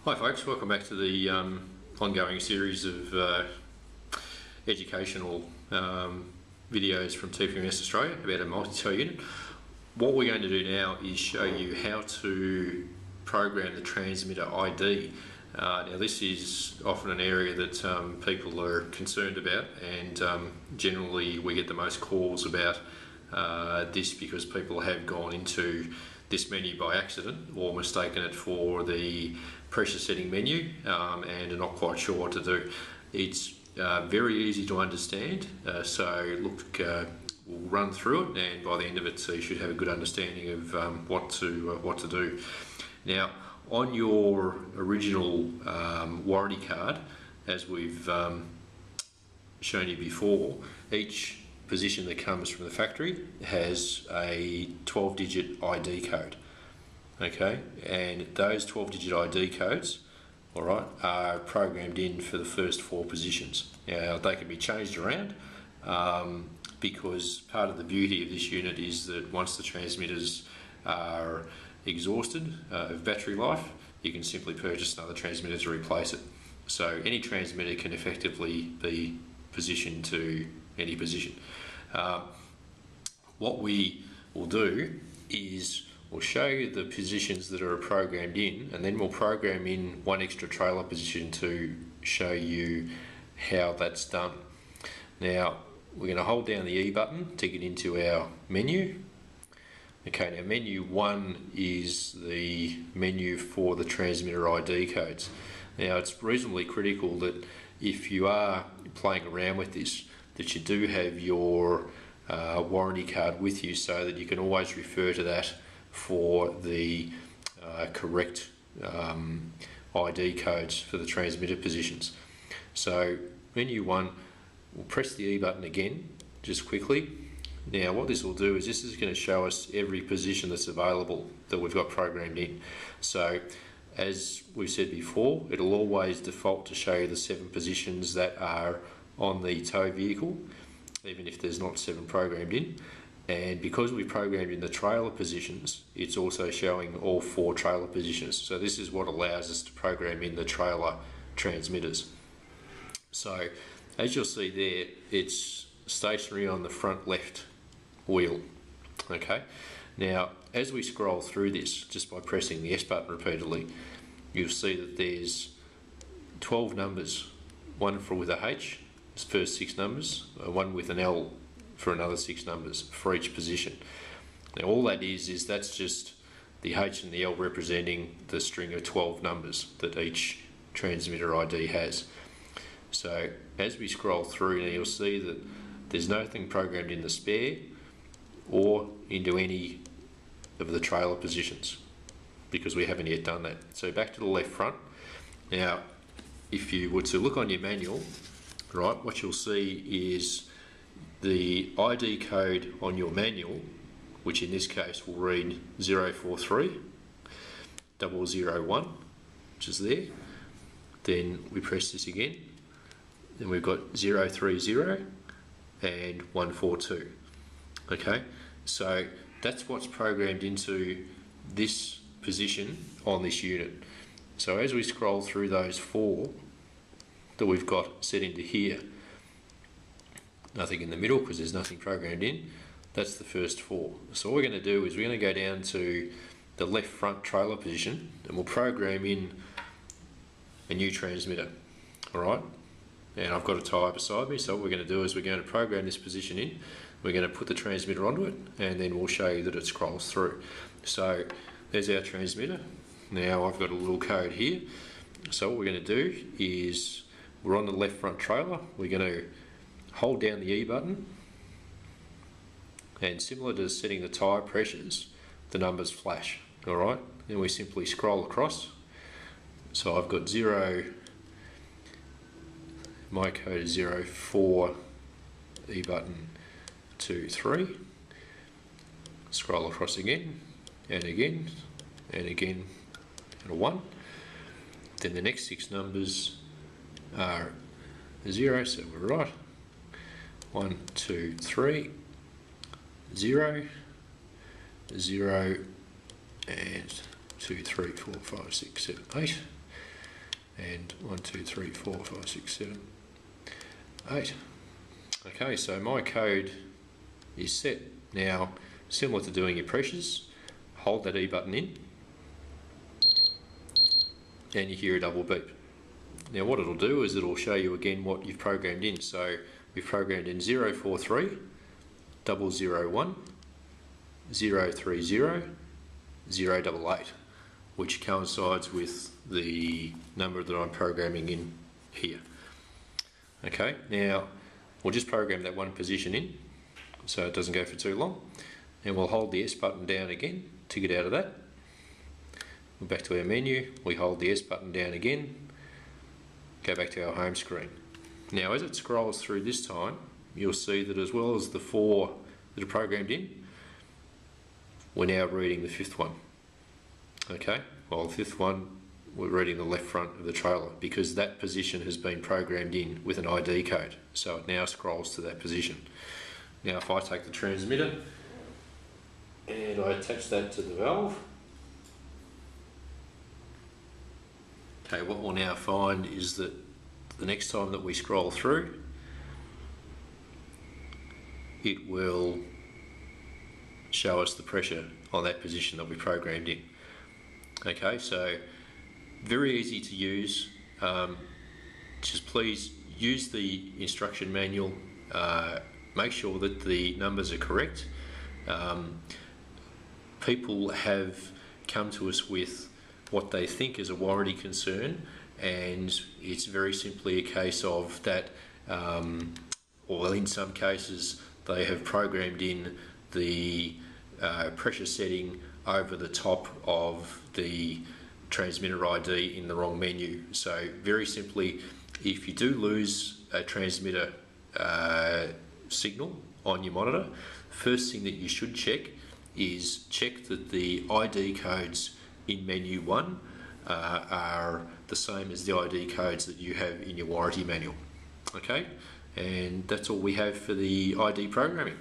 Hi folks, welcome back to the ongoing series of educational videos from TPMS Australia about a multi-cell unit. What we're going to do now is show you how to program the transmitter ID. Now this is often an area that people are concerned about, and generally we get the most calls about this because people have gone into this menu by accident or mistaken it for the pressure setting menu and are not quite sure what to do. It's very easy to understand, so look, we'll run through it, and by the end of it so you should have a good understanding of what to do. Now, on your original warranty card, as we've shown you before, each position that comes from the factory has a 12-digit ID code. Okay, and those 12-digit ID codes, all right, are programmed in for the first 4 positions. Now they can be changed around because part of the beauty of this unit is that once the transmitters are exhausted of battery life, you can simply purchase another transmitter to replace it. So any transmitter can effectively be positioned to any position. What we will do is we'll show you the positions that are programmed in, and then we'll program in one extra trailer position to show you how that's done. Now we're going to hold down the E button to get into our menu. Okay, now menu 1 is the menu for the transmitter ID codes. Now it's reasonably critical that if you are playing around with this, that you do have your warranty card with you so that you can always refer to that for the correct ID codes for the transmitter positions. So menu 1, we'll press the E button again just quickly. Now what this will do is this is going to show us every position that's available that we've got programmed in. So as we've said before, it'll always default to show you the 7 positions that are on the tow vehicle, even if there's not 7 programmed in. And because we programmed in the trailer positions, it's also showing all 4 trailer positions. So this is what allows us to program in the trailer transmitters. So as you'll see there, it's stationary on the front left wheel. Okay, now as we scroll through this, just by pressing the S button repeatedly, you'll see that there's 12 numbers, one with a H, first 6 numbers, one with an L for another 6 numbers for each position. Now all that is that's just the H and the L representing the string of 12 numbers that each transmitter ID has. So as we scroll through now, you'll see that there's nothing programmed in the spare or into any of the trailer positions because we haven't yet done that. So back to the left front. Now if you were to look on your manual, right, what you'll see is the ID code on your manual, which in this case will read 043 001, which is there. Then we press this again, then we've got 030 and 142. Okay, so that's what's programmed into this position on this unit. So as we scroll through those 4 that we've got set into here, nothing in the middle because there's nothing programmed in, that's the first 4. So what we're going to do is we're going to go down to the left front trailer position and we'll program in a new transmitter. Alright, and I've got a tyre beside me, so what we're going to do is we're going to program this position in, we're going to put the transmitter onto it, and then we'll show you that it scrolls through. So there's our transmitter. Now I've got a little code here, so what we're going to do is we're on the left front trailer, we're going to hold down the E button, and similar to setting the tyre pressures, the numbers flash. Alright, then we simply scroll across. So I've got 0, my code is 04, E button 23, scroll across again, and again, and again, and a 1. Then the next 6 numbers are 0, so we're right. 1, 2, 3, 0, 0, and 2, 3, 4, 5, 6, 7, 8. and 1, 2, 3, 4, 5, 6, 7, 8. Okay, so my code is set. Now, similar to doing your pressures, hold that E button in and you hear a double beep. Now what it'll do is it'll show you again what you've programmed in. So we've programmed in 043, 001, 030, 088, which coincides with the number that I'm programming in here. Okay, now we'll just program that one position in so it doesn't go for too long, and we'll hold the S button down again to get out of that. We're back to our menu, we hold the S button down again, go back to our home screen. Now as it scrolls through this time, you'll see that as well as the 4 that are programmed in, we're now reading the 5th one. Okay, well the 5th one, we're reading the left front of the trailer because that position has been programmed in with an ID code, so it now scrolls to that position. Now if I take the transmitter and I attach that to the valve, okay, what we'll now find is that the next time that we scroll through, it will show us the pressure on that position that we programmed in. Okay, so very easy to use. Just please use the instruction manual, make sure that the numbers are correct. People have come to us with what they think is a warranty concern, and it's very simply a case of that, or in some cases they have programmed in the pressure setting over the top of the transmitter ID in the wrong menu. So very simply, if you do lose a transmitter signal on your monitor, first thing that you should check is check that the ID codes in menu 1 are the same as the ID codes that you have in your warranty manual. Okay, and that's all we have for the ID programming.